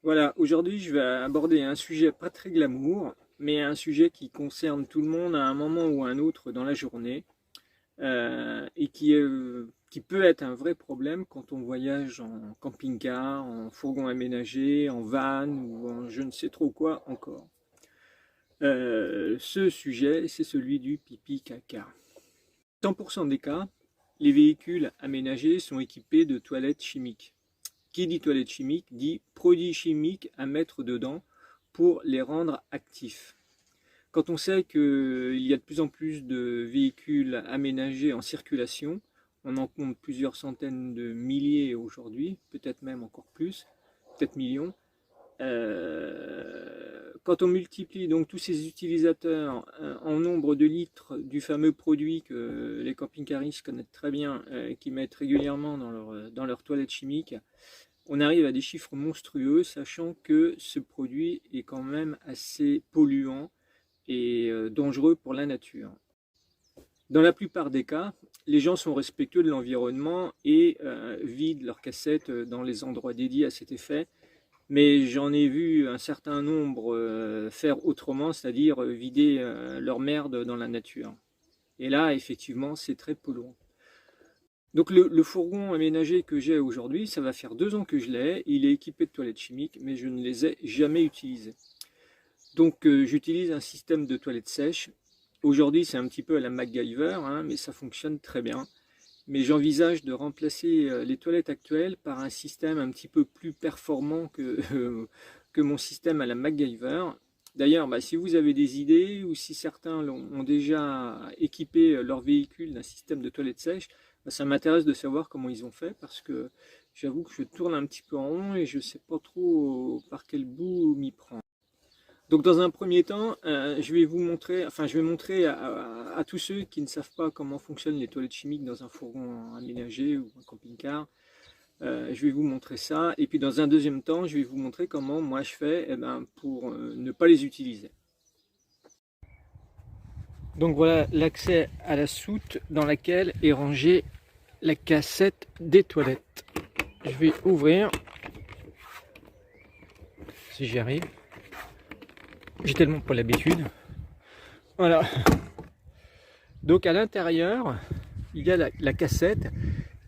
Voilà, aujourd'hui je vais aborder un sujet pas très glamour, mais un sujet qui concerne tout le monde à un moment ou à un autre dans la journée, et qui peut être un vrai problème quand on voyage en camping-car, en fourgon aménagé, en van ou en je ne sais trop quoi encore. Ce sujet, c'est celui du pipi-caca. 100% des cas, les véhicules aménagés sont équipés de toilettes chimiques. Qui dit toilette chimique dit produits chimiques à mettre dedans pour les rendre actifs. Quand on sait qu'il y a de plus en plus de véhicules aménagés en circulation, on en compte plusieurs centaines de milliers aujourd'hui, peut-être même encore plus, peut-être millions. Quand on multiplie donc tous ces utilisateurs en nombre de litres du fameux produit que les camping-caristes connaissent très bien, qui mettent régulièrement dans leur toilette chimique, on arrive à des chiffres monstrueux, sachant que ce produit est quand même assez polluant et dangereux pour la nature. Dans la plupart des cas, les gens sont respectueux de l'environnement et vident leurs cassettes dans les endroits dédiés à cet effet, mais j'en ai vu un certain nombre faire autrement, c'est-à-dire vider leur merde dans la nature. Et là, effectivement, c'est très polluant. Donc le fourgon aménagé que j'ai aujourd'hui, ça va faire 2 ans que je l'ai. Il est équipé de toilettes chimiques, mais je ne les ai jamais utilisées. Donc j'utilise un système de toilettes sèches. Aujourd'hui, c'est un petit peu à la MacGyver, hein, mais ça fonctionne très bien. Mais j'envisage de remplacer les toilettes actuelles par un système un petit peu plus performant que mon système à la MacGyver. D'ailleurs, si vous avez des idées ou si certains ont déjà équipé leur véhicule d'un système de toilettes sèches, ça m'intéresse de savoir comment ils ont fait parce que j'avoue que je tourne un petit peu en rond et je ne sais pas trop par quel bout m'y prendre. Donc dans un premier temps, je vais vous montrer, enfin je vais montrer à tous ceux qui ne savent pas comment fonctionnent les toilettes chimiques dans un fourgon aménagé ou un camping-car. Je vais vous montrer ça. Et puis dans un deuxième temps, je vais vous montrer comment moi je fais pour ne pas les utiliser. Donc voilà l'accès à la soute dans laquelle est rangée la cassette des toilettes. Je vais ouvrir, si j'y arrive. J'ai tellement pas l'habitude. Voilà. Donc à l'intérieur, il y a la cassette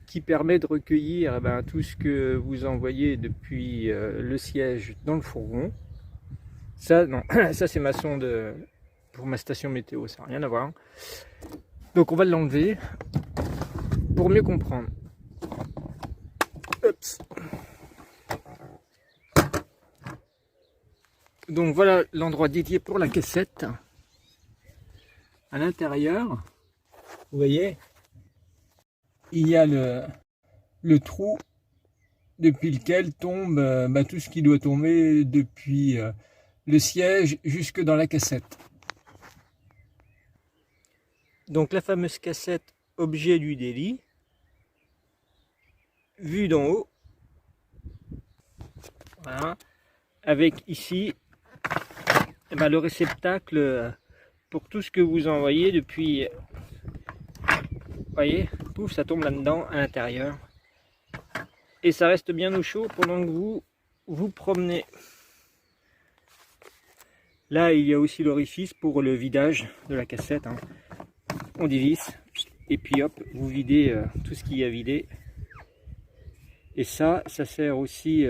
qui permet de recueillir tout ce que vous envoyez depuis le siège dans le fourgon. Ça, non, ça c'est ma sonde pour ma station météo, ça n'a rien à voir. Donc on va l'enlever pour mieux comprendre. Oups. Donc voilà l'endroit dédié pour la cassette. À l'intérieur, vous voyez, il y a le trou depuis lequel tombe tout ce qui doit tomber depuis le siège jusque dans la cassette. Donc la fameuse cassette objet du délit, vue d'en haut, voilà, avec ici le réceptacle pour tout ce que vous envoyez depuis, vous voyez, pouf, ça tombe là-dedans à l'intérieur. Et ça reste bien au chaud pendant que vous vous promenez. Là, il y a aussi l'orifice pour le vidage de la cassette, hein. On dévisse et puis hop, vous videz tout ce qu'il y a à vider. Et ça sert aussi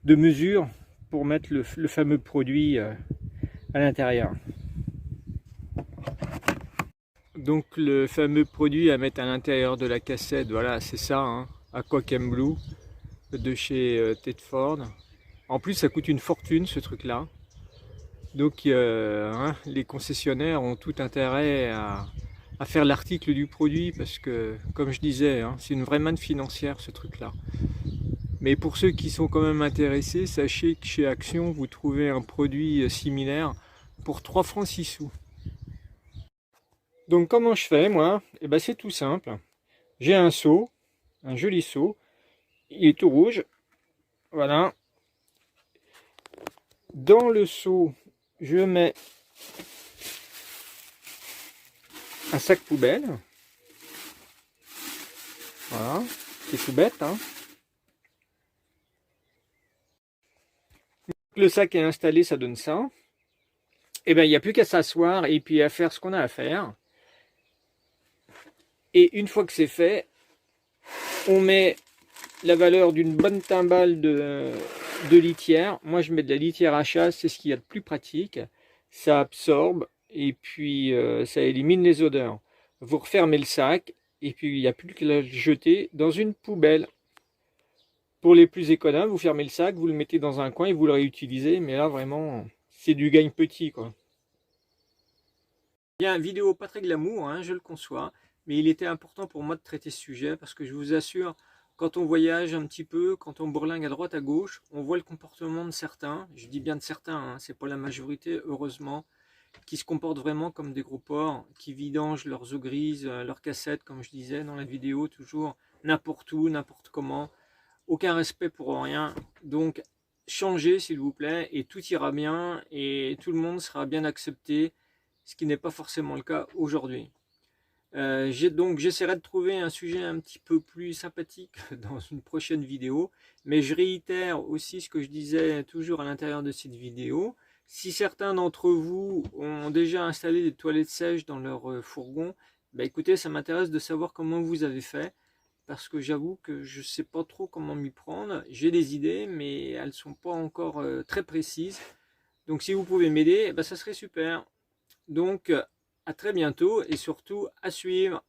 de mesure pour mettre le fameux produit à l'intérieur. Donc le fameux produit à mettre à l'intérieur de la cassette, voilà, c'est ça, hein, Aqua Chem Blue de chez Tedford. En plus, ça coûte une fortune ce truc-là. Donc les concessionnaires ont tout intérêt à faire l'article du produit parce que, comme je disais, hein, c'est une vraie manne financière ce truc-là. Mais pour ceux qui sont quand même intéressés, sachez que chez Action, vous trouvez un produit similaire pour 3 francs 6 sous. Donc comment je fais moi? C'est tout simple. J'ai un seau, un joli seau, il est tout rouge. Voilà. Dans le seau, je mets un sac poubelle. Voilà, c'est tout bête, hein. que le sac est installé, ça donne ça. Et bien, il n'y a plus qu'à s'asseoir et puis à faire ce qu'on a à faire. Et une fois que c'est fait, on met la valeur d'une bonne timbale de litière. Moi, je mets de la litière à chasse, c'est ce qu'il y a de plus pratique. Ça absorbe et puis ça élimine les odeurs. Vous refermez le sac et puis il n'y a plus qu'à le jeter dans une poubelle. Pour les plus économes, vous fermez le sac, vous le mettez dans un coin et vous le réutilisez. Mais là, vraiment, c'est du gagne petit, quoi. Bien, vidéo pas très glamour, hein, je le conçois, mais il était important pour moi de traiter ce sujet parce que je vous assure, quand on voyage un petit peu, quand on bourlingue à droite à gauche, on voit le comportement de certains, je dis bien de certains, hein, c'est pas la majorité, heureusement, qui se comportent vraiment comme des gros porcs, qui vidangent leurs eaux grises, leurs cassettes, comme je disais dans la vidéo, toujours n'importe où, n'importe comment, aucun respect pour rien. Donc, changez s'il vous plaît et tout ira bien et tout le monde sera bien accepté, ce qui n'est pas forcément le cas aujourd'hui. Donc j'essaierai de trouver un sujet un petit peu plus sympathique dans une prochaine vidéo, mais je réitère aussi ce que je disais toujours à l'intérieur de cette vidéo. Si certains d'entre vous ont déjà installé des toilettes sèches dans leur fourgon, bah écoutez, ça m'intéresse de savoir comment vous avez fait, parce que j'avoue que je ne sais pas trop comment m'y prendre. J'ai des idées, mais elles ne sont pas encore très précises. Donc si vous pouvez m'aider, bah, ça serait super. Donc à très bientôt et surtout à suivre.